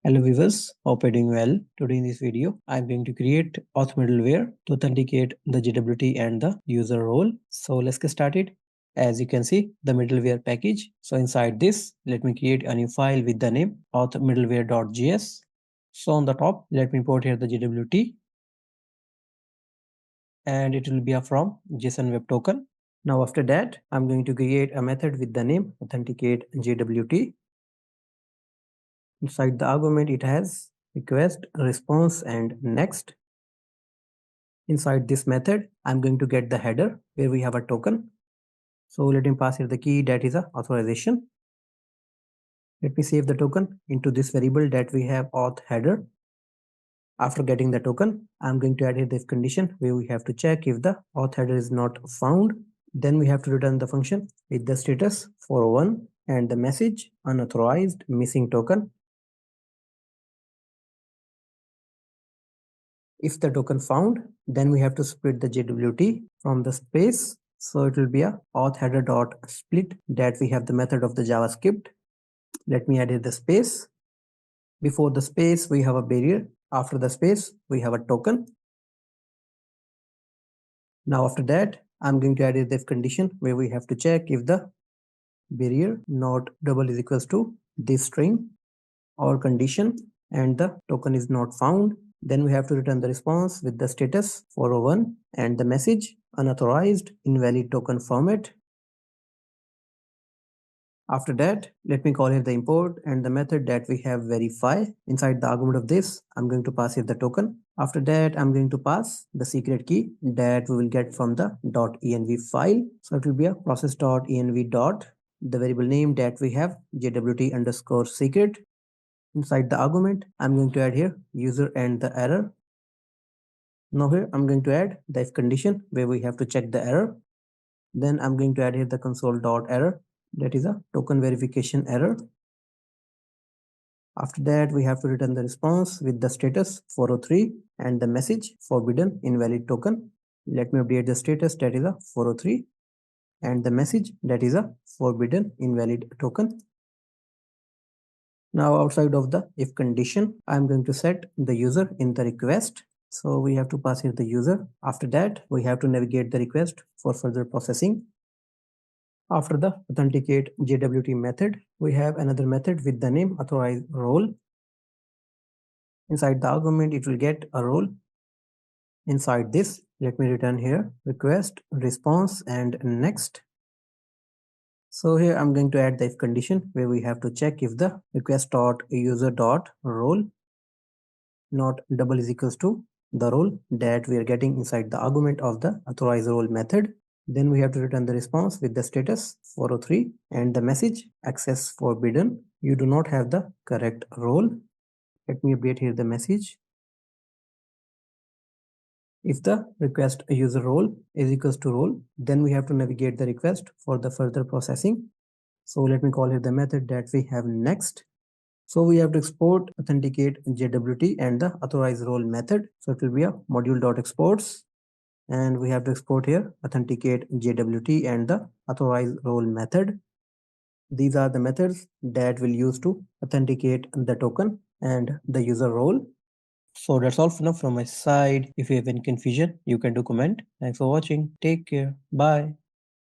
Hello viewers, hope you're doing well. Today in this video, I'm going to create authMiddleware to authenticate the JWT and the user role. So let's get started. As you can see, the middleware package. So inside this, let me create a new file with the name authMiddleware.js. So on the top, let me import here the JWT. And it will be from JSON Web Token. Now after that, I'm going to create a method with the name authenticateJWT. Inside the argument, it has request, response, and next. Inside this method, I'm going to get the header where we have a token. So let me pass here the key that is a authorization. Let me save the token into this variable that we have auth header. After getting the token, I'm going to add here this condition where we have to check if the auth header is not found. Then we have to return the function with the status 401 and the message unauthorized missing token. If the token found, then we have to split the JWT from the space. So it will be a auth header dot split that we have the method of the JavaScript. Let me add here the space. Before the space, we have a barrier. After the space, we have a token. Now after that, I'm going to add here this condition where we have to check if the barrier not double is equals to this string or condition and the token is not found. Then we have to return the response with the status 401 and the message unauthorized invalid token format. After that, let me call here the import and the method that we have verify. Inside the argument of this, I'm going to pass here the token. After that, I'm going to pass the secret key that we will get from the .env file. So it will be a process.env dot, the variable name that we have JWT underscore secret. Inside the argument, I'm going to add here user and the error. Now here I'm going to add the if condition where we have to check the error. Then I'm going to add here the console.error, that is a token verification error. After that, we have to return the response with the status 403 and the message forbidden invalid token. Let me update the status, that is a 403 and the message, that is a forbidden invalid token. Now outside of the if condition, I'm going to set the user in the request. So we have to pass here the user. After that, we have to navigate the request for further processing. After the authenticate JWT method, we have another method with the name authorizeRole. Inside the argument, it will get a role. Inside this, let me return here request, response, and next. So here I'm going to add the if condition where we have to check if the request.user.role not double is equals to the role that we are getting inside the argument of the authorizeRole method. Then we have to return the response with the status 403 and the message access forbidden. You do not have the correct role. Let me update here the message. If the request user role is equals to role, then we have to navigate the request for the further processing. So let me call here the method that we have next. So we have to export authenticate JWT and the authorizeRole method. So it will be a module.exports. And we have to export here authenticate JWT and the authorizeRole method. These are the methods that will use to authenticate the token and the user role. So that's all for now from my side. If you have any confusion, you can do comment. Thanks for watching. Take care. Bye.